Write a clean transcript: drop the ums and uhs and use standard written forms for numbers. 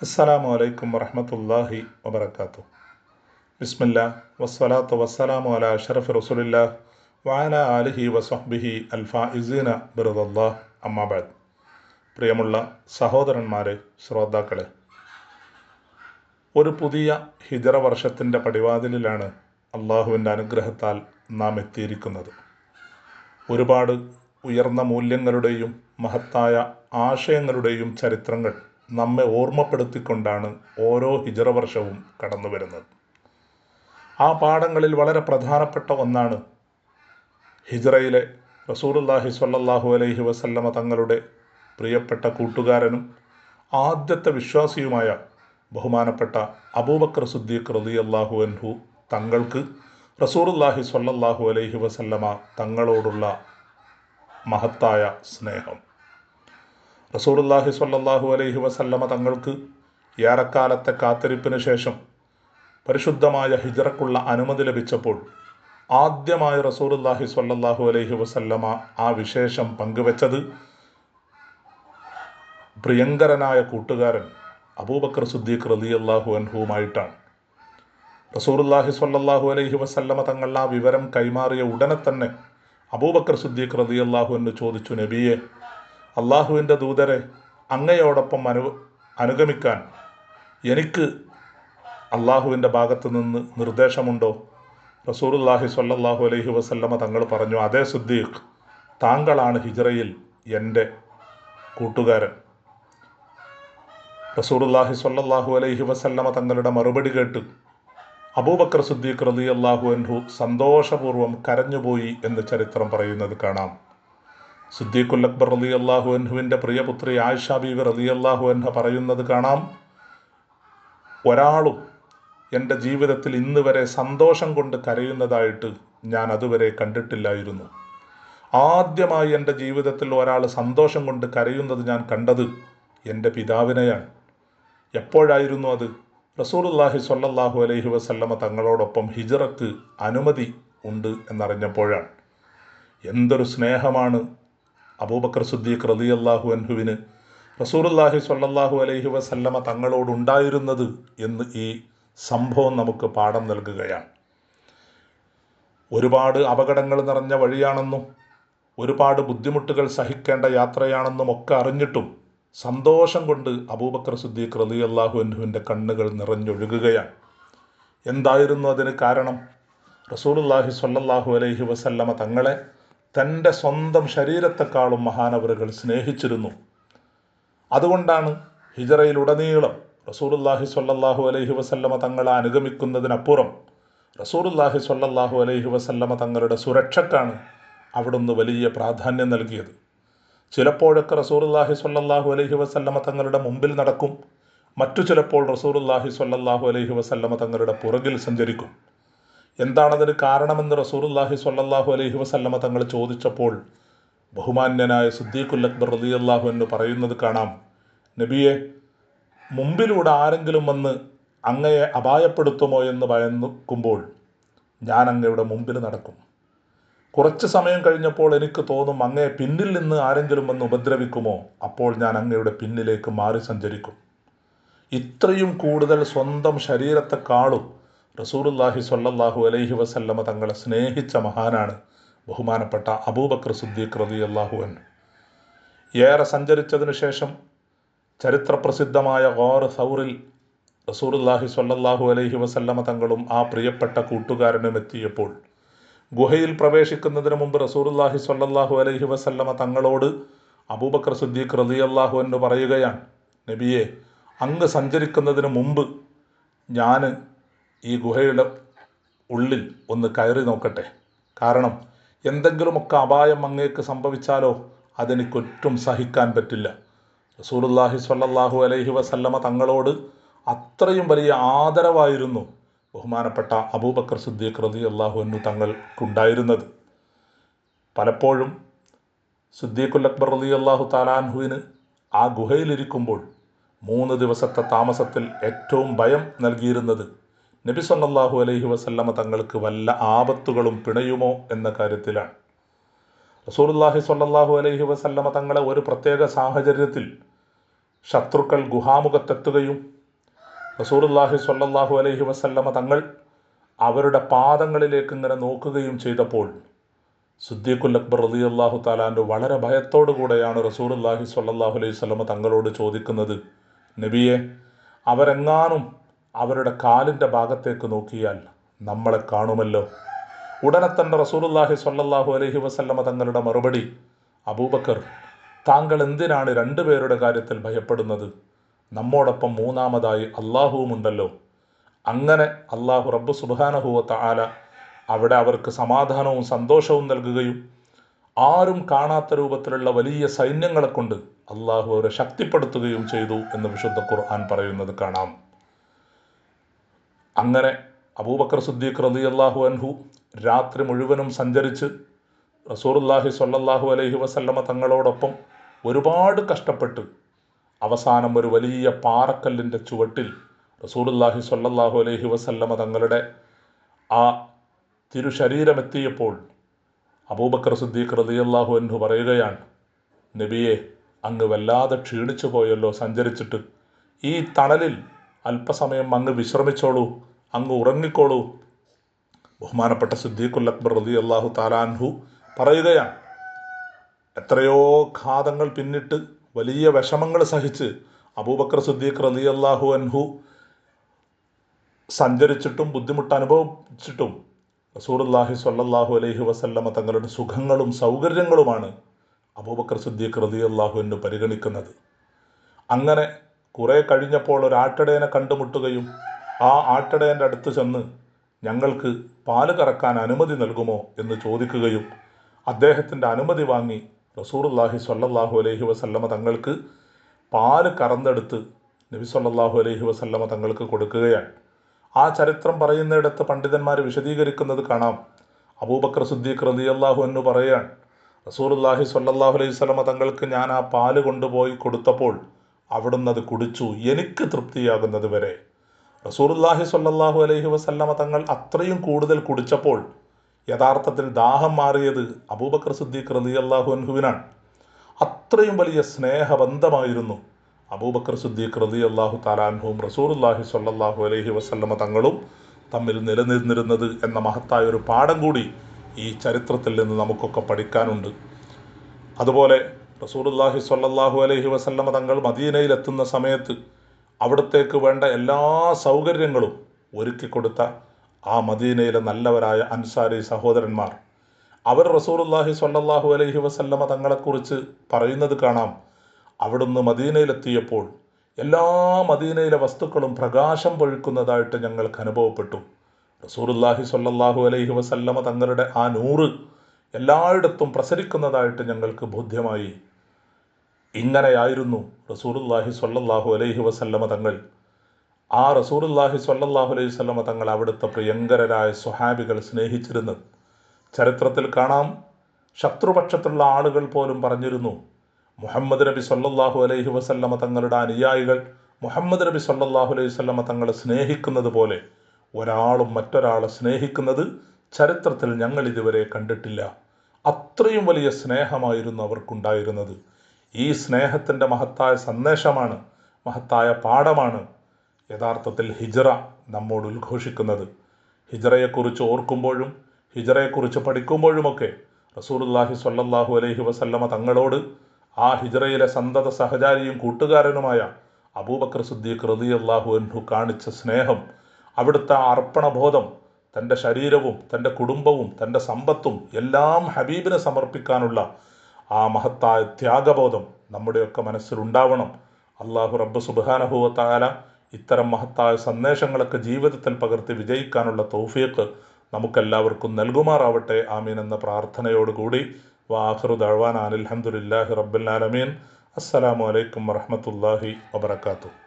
അസ്സലാമു അലൈക്കും വറഹ്മത്തുള്ളാഹി വബറകാതുഹു. ബിസ്മില്ലാ വസ്സലാത്തു വസ്സലാമു അലാ അഷ്റഫി റസൂലില്ലാഹ് വഅലാ ആലിഹി വസഹ്ബിഹി അൽ ഫായിസീന ബിറദല്ലാഹ് അമ്മാ ബഅദ്. പ്രിയമുള്ള സഹോദരന്മാരെ, ശ്രോതാക്കളെ, ഒരു പുതിയ ഹിജറ വർഷത്തിൻ്റെ പടിവാതിലിലാണ് അള്ളാഹുവിൻ്റെ അനുഗ്രഹത്താൽ നാം എത്തിയിരിക്കുന്നത്. ഒരുപാട് ഉയർന്ന മൂല്യങ്ങളുടെയും മഹത്തായ ആശയങ്ങളുടെയും ചരിത്രങ്ങൾ നമ്മെ ഓർമ്മപ്പെടുത്തിക്കൊണ്ടാണ് ഓരോ ഹിജറ വർഷവും കടന്നു വരുന്നത്. ആ പാഠങ്ങളിൽ വളരെ പ്രധാനപ്പെട്ട ഒന്നാണ് ഹിജറയിലെ റസൂലുള്ളാഹി സ്വല്ലല്ലാഹു അലൈഹി വസല്ലമ തങ്ങളുടെ പ്രിയപ്പെട്ട കൂട്ടുകാരനും ആദ്യത്തെ വിശ്വാസിയുമായ ബഹുമാനപ്പെട്ട അബൂബക്കർ സിദ്ദീഖ് റളിയല്ലാഹു അൻഹു തങ്ങൾക്ക് റസൂലുള്ളാഹി സ്വല്ലല്ലാഹു അലൈഹി വസല്ലമ തങ്ങളോടുള്ള മഹത്തായ സ്നേഹം. റസൂലുള്ളാഹി സ്വല്ലല്ലാഹു അലൈഹി വസല്ലമ തങ്ങൾക്ക് ഏറെക്കാലത്തെ കാത്തിരിപ്പിന് ശേഷം പരിശുദ്ധമായ ഹിജറക്കുള്ള അനുമതി ലഭിച്ചപ്പോൾ ആദ്യമായി റസൂലുള്ളാഹി സ്വല്ലല്ലാഹു അലൈഹി വസല്ലമ ആ വിശേഷം പങ്കുവെച്ചത് പ്രിയങ്കരനായ കൂട്ടുകാരൻ അബൂബക്കർ സിദ്ദീഖ് റളിയല്ലാഹു അൻഹുവുമായിട്ടാണ്. റസൂലുള്ളാഹി സ്വല്ലല്ലാഹു അലൈഹി വസല്ലമ തങ്ങൾ ആ വിവരം കൈമാറിയ ഉടനെ തന്നെ അബൂബക്കർ സിദ്ദീഖ് റളിയല്ലാഹു അൻഹു ചോദിച്ചു, നബിയെ, അള്ളാഹുവിൻ്റെ ദൂതരെ, അങ്ങയോടൊപ്പം അനുഗമിക്കാൻ എനിക്ക് അള്ളാഹുവിൻ്റെ ഭാഗത്ത് നിന്ന് നിർദ്ദേശമുണ്ടോ? റസൂലുള്ളാഹി സ്വല്ലല്ലാഹു അലൈഹി വസല്ലമ തങ്ങൾ പറഞ്ഞു, അതേ സിദ്ദീഖ്, താങ്കളാണ് ഹിജറയിൽ എൻ്റെ കൂട്ടുകാരൻ. റസൂലുള്ളാഹി സ്വല്ലല്ലാഹു അലൈഹി വസല്ലമ തങ്ങളുടെ മറുപടി കേട്ട് അബൂബക്കർ സിദ്ദീഖ് റളിയല്ലാഹു അൻഹു സന്തോഷപൂർവ്വം കരഞ്ഞുപോയി എന്ന് ചരിത്രം പറയുന്നത് കാണാം. സിദ്ദീഖുൽ അക്ബർ റളിയല്ലാഹു അൻഹുവിൻ്റെ പ്രിയപുത്രി ആയിഷ ബീവി റളിയല്ലാഹു അൻഹ പറയുന്നത് കാണാം, ഒരാളും എൻ്റെ ജീവിതത്തിൽ ഇന്ന് വരെ സന്തോഷം കൊണ്ട് കരയുന്നതായിട്ട് ഞാൻ അതുവരെ കണ്ടിട്ടില്ലായിരുന്നു. ആദ്യമായി എൻ്റെ ജീവിതത്തിൽ ഒരാൾ സന്തോഷം കൊണ്ട് കരയുന്നത് ഞാൻ കണ്ടത് എൻ്റെ പിതാവിനെയാണ്. എപ്പോഴായിരുന്നു അത്? റസൂലുള്ളാഹി സ്വല്ലല്ലാഹു അലൈഹി വസല്ലമ തങ്ങളോടൊപ്പം ഹിജറക്ക് അനുമതി ഉണ്ട് എന്നറിഞ്ഞപ്പോഴാണ്. എന്തൊരു സ്നേഹമാണ് അബൂബക്കർ സിദ്ദീഖ് റളിയല്ലാഹു അൻഹുവിന് റസൂലുള്ളാഹി സ്വല്ലല്ലാഹു അലൈഹി വസല്ലമ തങ്ങളോടുണ്ടായിരുന്നത് എന്ന് ഈ സംഭവം നമുക്ക് പാഠം നൽകുകയാണ്. ഒരുപാട് അപകടങ്ങൾ നിറഞ്ഞ വഴിയാണെന്നും ഒരുപാട് ബുദ്ധിമുട്ടുകൾ സഹിക്കേണ്ട യാത്രയാണെന്നും ഒക്കെ അറിഞ്ഞിട്ടും സന്തോഷം കൊണ്ട് അബൂബക്കർ സിദ്ദീഖ് റളിയല്ലാഹു അൻഹുവിൻ്റെ കണ്ണുകൾ നിറഞ്ഞൊഴുകുകയാണ്. എന്തായിരുന്നു അതിന് കാരണം? റസൂലുള്ളാഹി സ്വല്ലല്ലാഹു അലൈഹി വസല്ലമ തങ്ങളെ തൻ്റെ സ്വന്തം ശരീരത്തെക്കാളും മഹാനവറുകൾ സ്നേഹിച്ചിരുന്നു. അതുകൊണ്ടാണ് ഹിജറയിലുടനീളം റസൂലുള്ളാഹി സ്വല്ലല്ലാഹു അലൈഹി വസല്ലമ തങ്ങളെ അനുഗമിക്കുന്നതിനപ്പുറം റസൂലുള്ളാഹി സ്വല്ലല്ലാഹു അലൈഹി വസല്ലമ തങ്ങളുടെ സുരക്ഷക്കാണ് അവിടുന്ന് വലിയ പ്രാധാന്യം നൽകിയത്. ചിലപ്പോഴൊക്കെ റസൂലുള്ളാഹി സ്വല്ലല്ലാഹു അലൈഹി വസല്ലമ തങ്ങളുടെ മുമ്പിൽ നടക്കും, മറ്റു ചിലപ്പോൾ റസൂലുള്ളാഹി സ്വല്ലല്ലാഹു അലൈഹി വസല്ലമ തങ്ങളുടെ പുറകിൽ സഞ്ചരിക്കും. എന്താണതിന് കാരണമെന്ന് റസൂലുള്ളാഹി സ്വല്ലല്ലാഹു അലൈഹി വസല്ലമ തങ്ങൾ ചോദിച്ചപ്പോൾ ബഹുമാന്യനായ സിദ്ദീഖുൽ അക്ബർ റളിയല്ലാഹു അൻഹു പറയുന്നത് കാണാം, നബിയെ, മുമ്പിലൂടെ ആരെങ്കിലും വന്ന് അങ്ങയെ അപായപ്പെടുത്തുമോ എന്ന് ഭയന്നുമ്പോൾ ഞാൻ അങ്ങയുടെ മുമ്പിൽ നടക്കും. കുറച്ച് സമയം കഴിഞ്ഞപ്പോൾ എനിക്ക് തോന്നും അങ്ങയെ പിന്നിൽ നിന്ന് ആരെങ്കിലും വന്ന് ഉപദ്രവിക്കുമോ, അപ്പോൾ ഞാൻ അങ്ങയുടെ പിന്നിലേക്ക് മാറി സഞ്ചരിക്കും. ഇത്രയും കൂടുതൽ സ്വന്തം ശരീരത്തെക്കാളും റസൂലുള്ളാഹി സ്വല്ലല്ലാഹു അലൈഹി വസല്ലമ തങ്ങളെ സ്നേഹിച്ച മഹാനാണ് ബഹുമാനപ്പെട്ട അബൂബക്കർ സിദ്ദീഖ് റളിയല്ലാഹു അൻഹു. ഏറെ സഞ്ചരിച്ചതിന് ശേഷം ചരിത്രപ്രസിദ്ധമായ ഗാർ സൗറിൽ റസൂലുള്ളാഹി സ്വല്ലല്ലാഹു അലൈഹി വസല്ലമ തങ്ങളും ആ പ്രിയപ്പെട്ട കൂട്ടുകാരനും എത്തിയപ്പോൾ ഗുഹയിൽ പ്രവേശിക്കുന്നതിന് മുമ്പ് റസൂലുള്ളാഹി സ്വല്ലല്ലാഹു അലൈഹി വസല്ലമ തങ്ങളോട് അബൂബക്കർ സിദ്ദീഖ് റളിയല്ലാഹു അൻഹു പറയുകയാണ്, നബിയെ, അങ്ങ് സഞ്ചരിക്കുന്നതിന് മുമ്പ് ഞാൻ ഈ ഗുഹയുടെ ഉള്ളിൽ ഒന്ന് കയറി നോക്കട്ടെ. കാരണം എന്തെങ്കിലുമൊക്കെ അപായം അങ്ങേക്ക് സംഭവിച്ചാലോ അതെനിക്കൊട്ടും സഹിക്കാൻ പറ്റില്ല. റസൂലുള്ളാഹി സ്വല്ലല്ലാഹു അലൈഹി വസല്ലമ തങ്ങളോട് അത്രയും വലിയ ആദരവായിരുന്നു ബഹുമാനപ്പെട്ട അബൂബക്കർ സിദ്ദീഖ് റളിയല്ലാഹു അൻഹു തങ്ങൾക്കുണ്ടായിരുന്നത്. പലപ്പോഴും സിദ്ദീഖുൽ അക്ബർ റളിയല്ലാഹു തആല അൻഹുവിന് ആ ഗുഹയിലിരിക്കുമ്പോൾ 3 ദിവസത്തെ താമസത്തിൽ ഏറ്റവും ഭയം നൽകിയിരുന്നത് നബി സല്ലല്ലാഹു അലൈഹി വസല്ലമ തങ്ങൾക്ക് വല്ല ആപത്തുകളും പിണയുമോ എന്ന കാര്യത്തിലാണ്. റസൂലുള്ളാഹി സ്വല്ലല്ലാഹു അലൈഹി വസല്ലമ തങ്ങളെ ഒരു പ്രത്യേക സാഹചര്യത്തിൽ ശത്രുക്കൾ ഗുഹാമുഖത്തെത്തുകയും റസൂലുള്ളാഹി സ്വല്ലല്ലാഹു അലൈഹി വസല്ലമ തങ്ങൾ അവരുടെ പാദങ്ങളിലേക്ക് ഇങ്ങനെ നോക്കുകയും ചെയ്തപ്പോൾ സിദ്ദീഖുൽ അക്ബർ റളിയല്ലാഹു തആല അൻഹു വളരെ ഭയത്തോടു കൂടെയാണ് റസൂലുള്ളാഹി സ്വല്ലല്ലാഹു അലൈഹി വസല്ലമ തങ്ങളോട് ചോദിക്കുന്നത്, നബിയെ, അവരെങ്ങാനും അവരുടെ കാലിൻ്റെ ഭാഗത്തേക്ക് നോക്കിയാൽ നമ്മളെ കാണുമല്ലോ. ഉടനെ തന്നെ റസൂലുള്ളാഹി സ്വല്ലല്ലാഹു അലൈഹി വസല്ലമ തങ്ങളുടെ മറുപടി, അബൂബക്കർ, താങ്കൾ എന്തിനാണ് രണ്ടുപേരുടെ കാര്യത്തിൽ ഭയപ്പെടുന്നത്? നമ്മോടൊപ്പം മൂന്നാമതായി അള്ളാഹുവുമുണ്ടല്ലോ. അങ്ങനെ അള്ളാഹു റബ്ബ് സുബ്ഹാനഹു വ തആല അവിടെ അവർക്ക് സമാധാനവും സന്തോഷവും നൽകുകയും ആരും കാണാത്ത രൂപത്തിലുള്ള വലിയ സൈന്യങ്ങളെ കൊണ്ട് അള്ളാഹു അവരെ ശക്തിപ്പെടുത്തുകയും ചെയ്തു എന്ന് വിശുദ്ധ ഖുർആൻ പറയുന്നത് കാണാം. അങ്ങനെ അബൂബക്കർ സിദ്ദീഖ് റളിയല്ലാഹു അൻഹു രാത്രി മുഴുവനും സഞ്ചരിച്ച് റസൂലുള്ളാഹി സ്വല്ലല്ലാഹു അലൈഹി വസല്ലമ തങ്ങളോടൊപ്പം ഒരുപാട് കഷ്ടപ്പെട്ട് അവസാനം ഒരു വലിയ പാറക്കല്ലിൻ്റെ ചുവട്ടിൽ റസൂലുള്ളാഹി സ്വല്ലല്ലാഹു അലൈഹി വസല്ലമ തങ്ങളുടെ ആ തിരുശരീരമെത്തിയപ്പോൾ അബൂബക്കർ സിദ്ദീഖ് റളിയല്ലാഹു അൻഹു പറയുകയാണ്, നബിയെ, അങ്ങ് വല്ലാതെ ക്ഷീണിച്ചു പോയല്ലോ സഞ്ചരിച്ചിട്ട്. ഈ തണലിൽ അല്പസമയം അങ്ങ് വിശ്രമിച്ചോളൂ, അങ്ങ് ഉറങ്ങിക്കോളൂ. ബഹുമാനപ്പെട്ട സിദ്ദീഖുൽ അക്ബർ റളിയല്ലാഹു തആല അൻഹു പറയുകയാണ്, എത്രയോ ഘാതങ്ങൾ പിന്നിട്ട് വലിയ വിഷമങ്ങൾ സഹിച്ച് അബൂബക്കർ സിദ്ദീഖ് റളിയല്ലാഹു അൻഹു സഞ്ചരിച്ചിട്ടും ബുദ്ധിമുട്ട് അനുഭവിച്ചിട്ടും റസൂലുള്ളാഹി സ്വല്ലല്ലാഹു അലൈഹി വസല്ലമ തങ്ങളുടെ സുഖങ്ങളും സൗകര്യങ്ങളുമാണ് അബൂബക്കർ സിദ്ദീഖ് റളിയല്ലാഹു അൻഹു പരിഗണിക്കുന്നത്. അങ്ങനെ കുറേ കഴിഞ്ഞപ്പോൾ ഒരു ആട്ടിടയനെ കണ്ടുമുട്ടുകയും ആ ആട്ടിടയൻ്റെ അടുത്ത് ചെന്ന് ഞങ്ങൾക്ക് പാല് കറക്കാൻ അനുമതി നൽകുമോ എന്ന് ചോദിക്കുകയും അദ്ദേഹത്തിൻ്റെ അനുമതി വാങ്ങി റസൂലുള്ളാഹി സ്വല്ലല്ലാഹു അലൈഹി വസല്ലമ തങ്ങൾക്ക് പാല് കറന്നെടുത്ത് നബി സ്വല്ലല്ലാഹു അലൈഹി വസല്ലമ തങ്ങൾക്ക് കൊടുക്കുകയാണ്. ആ ചരിത്രം പറയുന്നിടത്ത് പണ്ഡിതന്മാർ വിശദീകരിക്കുന്നത് കാണാം. അബൂബക്കർ സിദ്ദീഖ് റളിയല്ലാഹു അൻഹു പറയുകയാണ്, റസൂലുള്ളാഹി സ്വല്ലല്ലാഹു അലൈഹി വസല്ലമ തങ്ങൾക്ക് ഞാൻ ആ പാല് കൊണ്ടുപോയി കൊടുത്തപ്പോൾ അവിടുന്ന് അത് കുടിച്ചു, എനിക്ക് തൃപ്തിയാകുന്നത് വരെ. റസൂലുള്ളാഹി സ്വല്ലല്ലാഹു അലൈഹി വസല്ലമ തങ്ങൾ അത്രയും കൂടുതൽ കുടിച്ചപ്പോൾ യഥാർത്ഥത്തിൽ ദാഹം മാറിയത് അബൂബക്കർ സിദ്ദീഖ് റളിയല്ലാഹു അൻഹുവിനാണ്. അത്രയും വലിയ സ്നേഹബന്ധമായിരുന്നു അബൂബക്കർ സിദ്ദീഖ് റളിയല്ലാഹു തആല അൻഹുവും റസൂലുള്ളാഹി സ്വല്ലല്ലാഹു അലൈഹി വസല്ലമ തങ്ങളും തമ്മിൽ നിലനിന്നിരുന്നത് എന്ന മഹത്തായ ഒരു പാഠം കൂടി ഈ ചരിത്രത്തിൽ നിന്ന് നമുക്കൊക്കെ പഠിക്കാനുണ്ട്. അതുപോലെ റസൂലുള്ളാഹി സ്വല്ലല്ലാഹു അലൈഹി വസല്ലമ തങ്ങൾ മദീനയിലെത്തുന്ന സമയത്ത് അവിടത്തേക്ക് വേണ്ട എല്ലാ സൗകര്യങ്ങളും ഒരുക്കി കൊടുത്ത ആ മദീനയിലെ നല്ലവരായ അൻസാരി സഹോദരന്മാർ, അവർ റസൂലുള്ളാഹി സ്വല്ലല്ലാഹു അലൈഹി വസല്ലമ തങ്ങളെക്കുറിച്ച് പറയുന്നത് കാണാം. അവിടുന്ന് മദീനയിലെത്തിയപ്പോൾ എല്ലാ മദീനയിലെ വസ്തുക്കളും പ്രകാശം പൊഴിക്കുന്നതായിട്ട് ഞങ്ങൾക്ക് അനുഭവപ്പെട്ടു. റസൂലുള്ളാഹി സ്വല്ലല്ലാഹു അലൈഹി വസല്ലമ തങ്ങളുടെ ആ നൂറ് എല്ലായിടത്തും പ്രസരിക്കുന്നതായിട്ട് ഞങ്ങൾക്ക് ബോധ്യമായി. ഇങ്ങനെയായിരുന്നു റസൂലുള്ളാഹി സ്വല്ലല്ലാഹു അലൈഹി വസല്ലമ തങ്ങൾ. ആ റസൂലുള്ളാഹി സ്വല്ലല്ലാഹു അലൈഹി വസല്ലമ തങ്ങൾ അവിടുത്തെ പ്രിയങ്കരരായ സ്വഹാബികൾ സ്നേഹിച്ചിരുന്നത് ചരിത്രത്തിൽ കാണാം. ശത്രുപക്ഷത്തുള്ള ആളുകൾ പോലും പറഞ്ഞിരുന്നു, മുഹമ്മദ് നബി സ്വല്ലല്ലാഹു അലൈഹി വസല്ലമ തങ്ങളുടെ അനുയായികൾ മുഹമ്മദ് നബി സ്വല്ലല്ലാഹു അലൈഹി വസല്ലമ തങ്ങളെ സ്നേഹിക്കുന്നത് പോലെ ഒരാളും മറ്റൊരാളെ സ്നേഹിക്കുന്നത് ചരിത്രത്തിൽ ഞങ്ങൾ ഇതുവരെ കണ്ടിട്ടില്ല. അത്രയും വലിയ സ്നേഹമായിരുന്നു അവർക്കുണ്ടായിരുന്നത്. ഈ സ്നേഹത്തിൻ്റെ മഹത്തായ സന്ദേശമാണ്, മഹത്തായ പാഠമാണ് യഥാർത്ഥത്തിൽ ഹിജ്റ നമ്മോട് ഉദ്ഘോഷിക്കുന്നത്. ഹിജ്റയെക്കുറിച്ച് ഓർക്കുമ്പോഴും ഹിജ്റയെക്കുറിച്ച് പഠിക്കുമ്പോഴുമൊക്കെ റസൂലുള്ളാഹി സ്വല്ലല്ലാഹു അലൈഹി വസല്ലമ തങ്ങളോട് ആ ഹിജ്റയിലെ സന്തത സഹചാരിയും കൂട്ടുകാരനുമായ അബൂബക്കർ സിദ്ദീഖ് റളിയല്ലാഹു അൻഹു കാണിച്ച സ്നേഹം, അവിടുത്തെ അർപ്പണബോധം, തൻ്റെ ശരീരവും തൻ്റെ കുടുംബവും തൻ്റെ സമ്പത്തും എല്ലാം ഹബീബിനെ സമർപ്പിക്കാനുള്ള ആ മഹത്തായ ത്യാഗബോധം നമ്മുടെയൊക്കെ മനസ്സിലുണ്ടാവണം. അള്ളാഹു റബ്ബ് സുബ്ഹാനഹു വ തആല ഇത്തരം മഹത്തായ സന്ദേശങ്ങളൊക്കെ ജീവിതത്തിൽ പകർത്തി വിജയിക്കാനുള്ള തൗഫീഖ് നമുക്കെല്ലാവർക്കും നൽകുമാറാവട്ടെ. ആമീൻ എന്ന പ്രാർത്ഥനയോടുകൂടി വാഖിറു ദഅ്വാനാ അൽഹംദുലില്ലാഹി റബ്ബിൽ ആലമീൻ. അസ്സലാമു അലൈക്കും വറഹ്മത്തുള്ളാഹി വബറകാതുഹു.